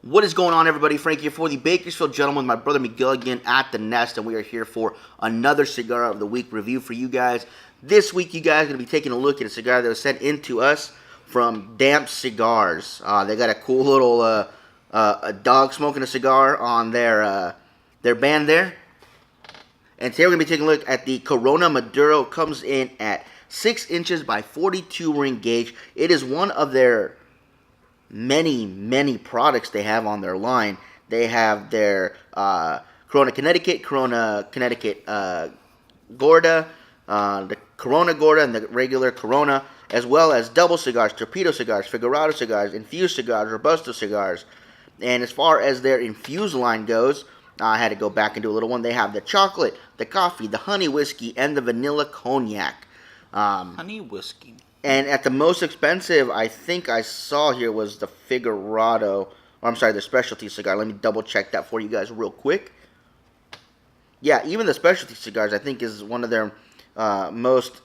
What is going on, everybody? Frank here for the Bakersfield Gentleman with my brother Miguel again at the Nest, and we are here for another Cigar of the Week review for you guys. This week, you guys are going to be taking a look at a cigar that was sent in to us from Damp Cigars. They got a cool little a dog smoking a cigar on their band there. And today we're going to be taking a look at the Corona Maduro. It comes in at 6 inches by 42 ring gauge. It is one of their many products they have on their line. They have their Corona Connecticut Gorda, the Corona Gorda, and the regular Corona, as well as double cigars, torpedo cigars, figurado cigars, infused cigars, robusto cigars. And as far as their infused line goes, I had to go back and do a little one. They have the chocolate, the coffee, the honey whiskey, and the vanilla cognac. Honey whiskey. And at the most expensive, I think I saw here was the Figurado, or I'm sorry, the specialty cigar. Let me double check that for you guys real quick. Yeah, even the specialty cigars, I think, is one of their most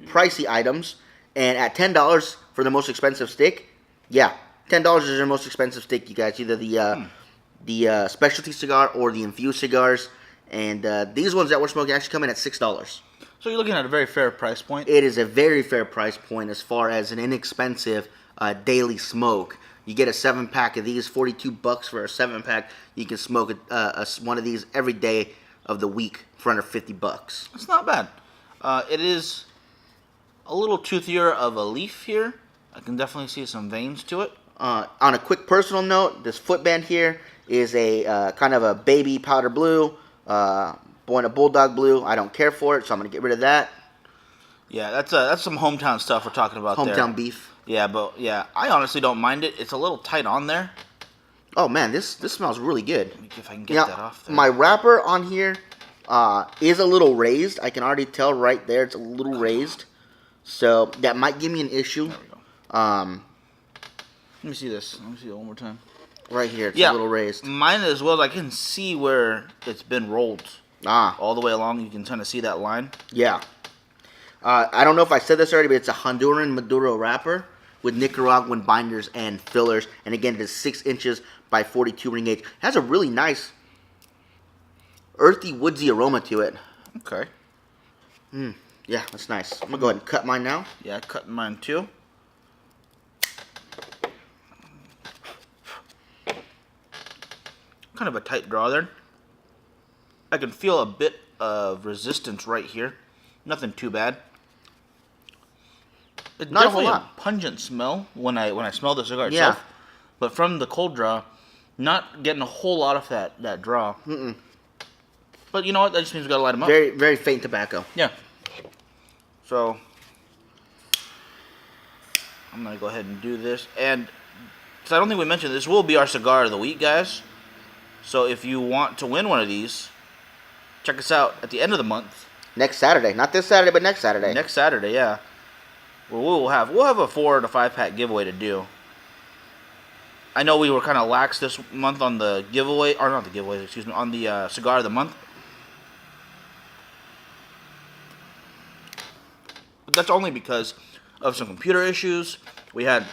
pricey items. And at $10 for the most expensive stick, yeah, $10 is their most expensive stick, you guys. Either the specialty cigar or the infused cigars. And these ones that we're smoking actually come in at $6. So you're looking at a very fair price point. It is a very fair price point as far as an inexpensive daily smoke. You get a 7-pack of these, $42 for a 7-pack. You can smoke one of these every day of the week for under $50. It's not bad. It is a little toothier of a leaf here. I can definitely see some veins to it. On a quick personal note, this footband here is a kind of a baby powder blue. Born a bulldog blue. I don't care for it, so I'm gonna get rid of that. Yeah, that's some hometown stuff we're talking about. Hometown beef. Yeah, but yeah, I honestly don't mind it. It's a little tight on there. Oh man, this smells really good. Let me see if I can get that off there. My wrapper on here is a little raised. I can already tell right there it's a little raised, so that might give me an issue. There we go. Let me see this. Let me see it one more time. Right here, it's a little raised. Mine as well. I can see where it's been rolled. All the way along, you can kind of see that line. Yeah. I don't know if I said this already, but it's a Honduran Maduro wrapper with Nicaraguan binders and fillers. And again, it is 6 inches by 42 ring gauge. It has a really nice earthy, woodsy aroma to it. Okay. Yeah, that's nice. I'm going to go ahead and cut mine now. Yeah, I cut mine too. Kind of a tight draw there. I can feel a bit of resistance right here. Nothing too bad. It's not definitely a whole lot. Pungent smell when I smell the cigar itself. Yeah. But from the cold draw, not getting a whole lot of that draw. But you know what? That just means we gotta light them up. Very, very faint tobacco. Yeah. So I'm gonna go ahead and do this, and because I don't think we mentioned this will be our cigar of the week, guys. So if you want to win one of these, check us out at the end of the month. Next Saturday. Not this Saturday, but next Saturday. Next Saturday, yeah. Well, we'll have a 4 to 5 pack giveaway to do. I know we were kind of lax this month on the giveaway, or not the giveaways, excuse me, on the cigar of the month. But that's only because of some computer issues. We had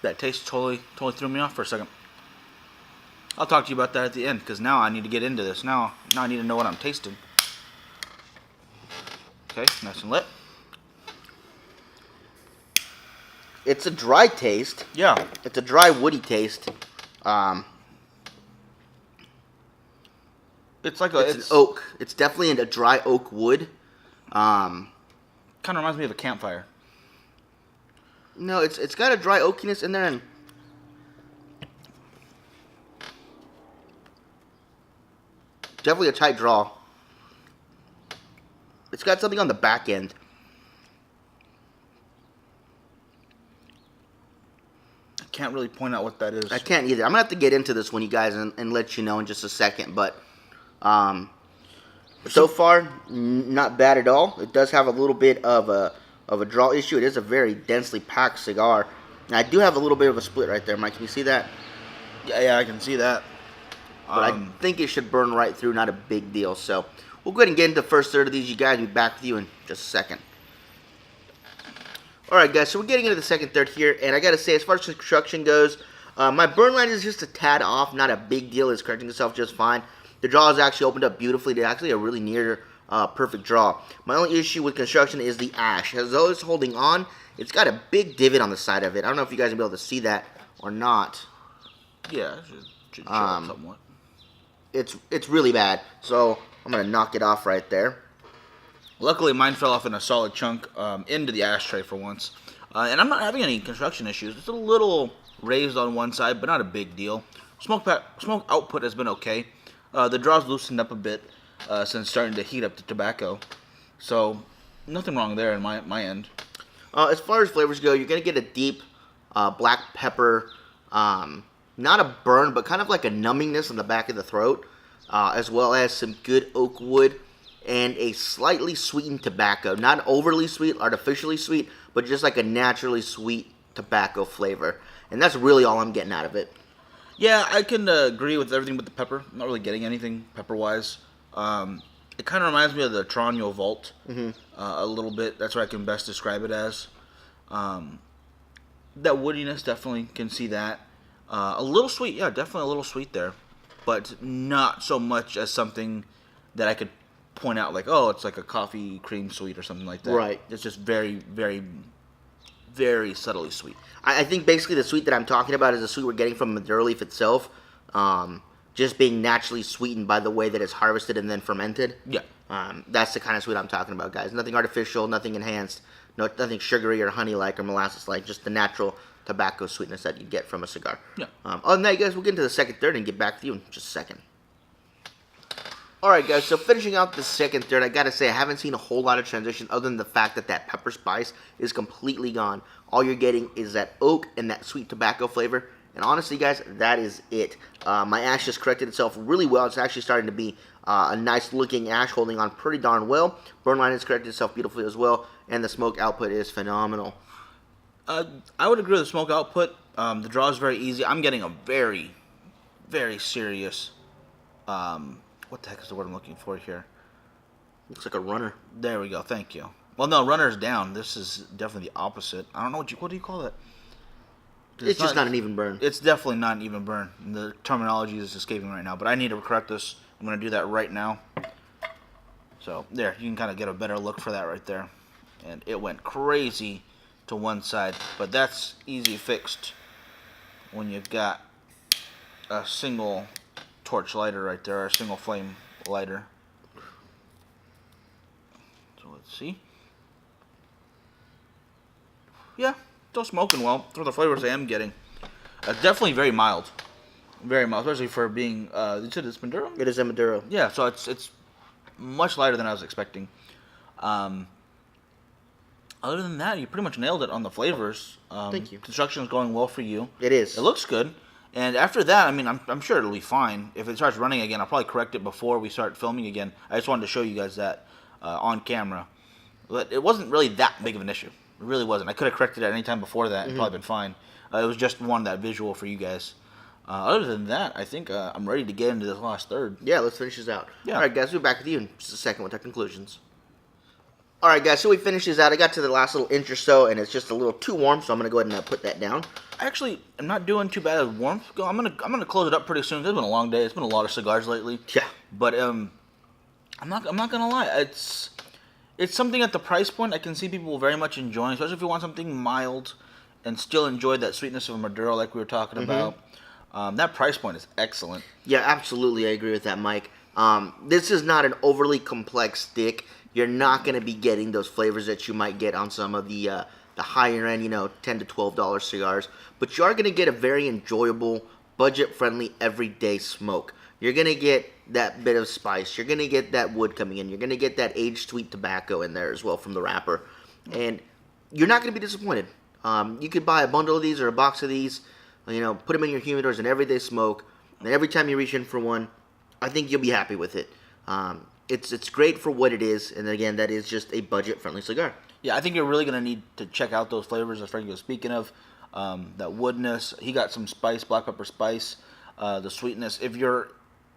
that taste totally threw me off for a second. I'll talk to you about that at the end, because now I need to get into this. Now I need to know what I'm tasting. Okay, nice and lit. It's a dry taste. Yeah. It's a dry, woody taste. It's like it's an oak. It's definitely a dry oak wood. Kind of reminds me of a campfire. No, it's got a dry oakiness in there, and definitely a tight draw. It's got something on the back end. I can't really point out what that is. I can't either. I'm gonna have to get into this one, you guys, and let you know in just a second. But so far, not bad at all. It does have a little bit of a draw issue. It is a very densely packed cigar. And I do have a little bit of a split right there, Mike. Can you see that? Yeah, I can see that. But I think it should burn right through. Not a big deal. So we'll go ahead and get into the first third of these. You guys will be back with you in just a second. All right, guys, so we're getting into the second third here, and I got to say, as far as construction goes, my burn line is just a tad off, not a big deal. It's correcting itself just fine. The draw is actually opened up beautifully. It's actually a really near perfect draw. My only issue with construction is the ash. As though it's holding on, it's got a big divot on the side of it. I don't know if you guys will be able to see that or not. Yeah, it should show up somewhat. It's really bad, so I'm going to knock it off right there. Luckily, mine fell off in a solid chunk into the ashtray for once. And I'm not having any construction issues. It's a little raised on one side, but not a big deal. Smoke output has been okay. The draw's loosened up a bit since starting to heat up the tobacco. So, nothing wrong there in my end. As far as flavors go, you're going to get a deep black pepper, not a burn, but kind of like a numbingness on the back of the throat, as well as some good oak wood and a slightly sweetened tobacco. Not overly sweet, artificially sweet, but just like a naturally sweet tobacco flavor. And that's really all I'm getting out of it. Yeah, I can agree with everything but the pepper. I'm not really getting anything pepper-wise. It kind of reminds me of the Tronio Vault a little bit. That's what I can best describe it as. That woodiness, definitely can see that. A little sweet, yeah, definitely a little sweet there. But not so much as something that I could point out like, oh, it's like a coffee cream sweet or something like that. Right. It's just very, very, very subtly sweet. I think basically the sweet that I'm talking about is the sweet we're getting from Maduro leaf itself. Just being naturally sweetened by the way that it's harvested and then fermented. Yeah. That's the kind of sweet I'm talking about, guys. Nothing artificial, nothing enhanced, nothing sugary or honey-like or molasses-like. Just the natural tobacco sweetness that you get from a cigar. Yeah. Other than that, guys, we'll get into the second third and get back to you in just a second. Alright, guys, so finishing out the second third, I gotta say, I haven't seen a whole lot of transition other than the fact that that pepper spice is completely gone. All you're getting is that oak and that sweet tobacco flavor. And honestly, guys, that is it. My ash just corrected itself really well. It's actually starting to be a nice-looking ash, holding on pretty darn well. Burn line has corrected itself beautifully as well, and the smoke output is phenomenal. I would agree with the smoke output. The draw is very easy. I'm getting a very, very serious... what the heck is the word I'm looking for here? Looks like a runner. There we go. Thank you. Well, no, runner's down. This is definitely the opposite. I don't know what do you call that? It's just not an even burn. It's definitely not an even burn. The terminology is escaping right now, but I need to correct this. I'm going to do that right now. So, there. You can kind of get a better look for that right there. And it went crazy to one side, but that's easy fixed when you've got a single torch lighter right there, or a single flame lighter. So let's see. Yeah, still smoking well. For the flavors I am getting, definitely very mild, especially for being. You said it's Maduro. It is a Maduro. Yeah, so it's much lighter than I was expecting. Other than that, you pretty much nailed it on the flavors. Thank you. Construction is going well for you. It is. It looks good. And after that, I mean, I'm sure it'll be fine. If it starts running again, I'll probably correct it before we start filming again. I just wanted to show you guys that on camera. But it wasn't really that big of an issue. It really wasn't. I could have corrected it at any time before that and probably been fine. It was just one that visual for you guys. Other than that, I think I'm ready to get into this last third. Yeah, let's finish this out. Yeah. All right, guys, we'll be back with you in just a second with our conclusions. All right, guys, so we finished this out. I got to the last little inch or so, and it's just a little too warm, so I'm going to go ahead and put that down. Actually, I'm not doing too bad with warmth. I'm gonna close it up pretty soon. It's been a long day. It's been a lot of cigars lately. Yeah. But I'm not gonna lie. It's something at the price point I can see people very much enjoying, especially if you want something mild and still enjoy that sweetness of a Maduro like we were talking about. That price point is excellent. Yeah, absolutely. I agree with that, Mike. This is not an overly complex stick. You're not going to be getting those flavors that you might get on some of the higher end, $10 to $12 cigars. But you are going to get a very enjoyable, budget-friendly, everyday smoke. You're going to get that bit of spice. You're going to get that wood coming in. You're going to get that aged sweet tobacco in there as well from the wrapper. And you're not going to be disappointed. You could buy a bundle of these or a box of these, put them in your humidor as an everyday smoke. And every time you reach in for one, I think you'll be happy with it. It's great for what it is, and again, that is just a budget-friendly cigar. Yeah, I think you're really going to need to check out those flavors that Frankie was speaking of. That woodness. He got some spice, black pepper spice, the sweetness. If you're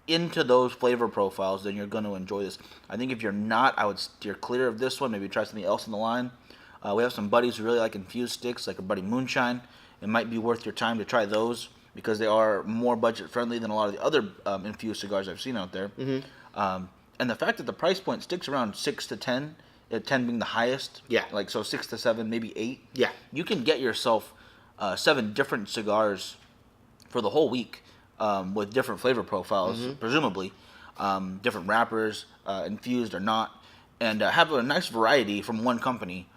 into those flavor profiles, then you're going to enjoy this. I think if you're not, I would steer clear of this one. Maybe try something else in the line. We have some buddies who really like infused sticks, like our buddy Moonshine. It might be worth your time to try those because they are more budget friendly than a lot of the other infused cigars I've seen out there. And the fact that the price point sticks around 6 to 10, 10 being the highest, like so 6 to 7, maybe 8, you can get yourself 7 different cigars for the whole week with different flavor profiles, presumably, different wrappers, infused or not, and have a nice variety from one company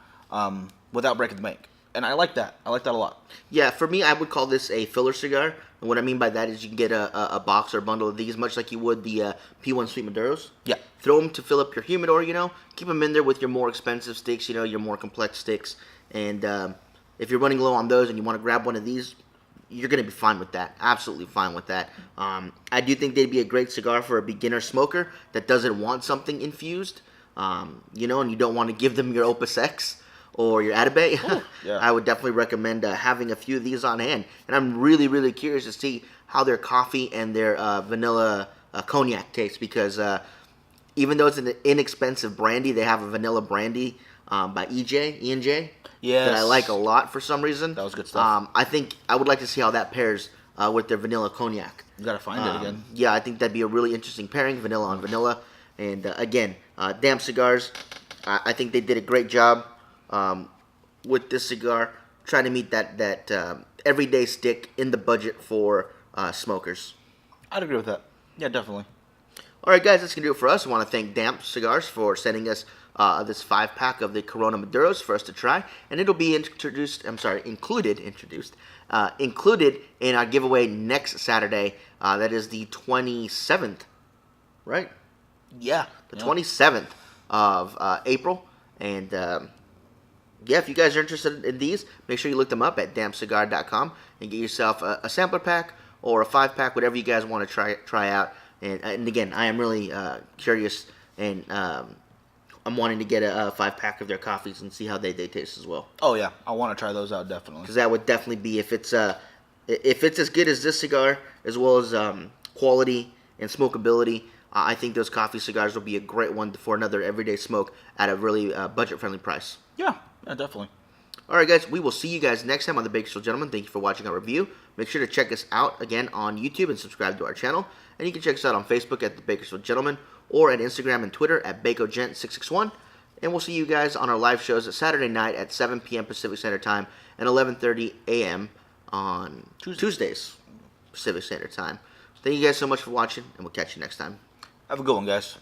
without breaking the bank. And I like that. I like that a lot. Yeah, for me, I would call this a filler cigar. And what I mean by that is you can get a box or a bundle of these, much like you would the P1 Sweet Maduros. Yeah. Throw them to fill up your humidor, Keep them in there with your more expensive sticks, your more complex sticks. And if you're running low on those and you want to grab one of these, you're going to be fine with that. Absolutely fine with that. I do think they'd be a great cigar for a beginner smoker that doesn't want something infused, and you don't want to give them your Opus X or your Atabey. I would definitely recommend having a few of these on hand. And I'm really, really curious to see how their coffee and their vanilla cognac taste, because even though it's an inexpensive brandy, they have a vanilla brandy by E&J. That I like a lot for some reason. That was good stuff. I think I would like to see how that pairs with their vanilla cognac. You gotta find it again. Yeah, I think that'd be a really interesting pairing, vanilla on vanilla. And again, Damp Cigars, I think they did a great job with this cigar, trying to meet that everyday stick in the budget for smokers. I'd agree with that. Yeah, definitely. All right, guys, that's going to do it for us. I want to thank Damp Cigars for sending us this 5-pack of the Corona Maduros for us to try. And it'll be included in our giveaway next Saturday. That is the 27th, right? Yeah. The 27th of April. And if you guys are interested in these, make sure you look them up at dampcigar.com and get yourself a sampler pack or a 5-pack, whatever you guys want to try out. And again, I am really curious, and I'm wanting to get a 5-pack of their coffees and see how they taste as well. Oh yeah, I want to try those out definitely. Because that would definitely be, if it's as good as this cigar, as well as quality and smokability, I think those coffee cigars will be a great one for another everyday smoke at a really budget-friendly price. Yeah, definitely. All right, guys, we will see you guys next time on the Bakersfield Gentleman. Thank you for watching our review. Make sure to check us out again on YouTube and subscribe to our channel. And you can check us out on Facebook at the Bakersfield Gentleman or at Instagram and Twitter at BacoGent661. And we'll see you guys on our live shows at Saturday night at 7 p.m. Pacific Standard Time and 11:30 a.m. on Tuesdays Pacific Standard Time. So thank you guys so much for watching, and we'll catch you next time. Have a good one, guys.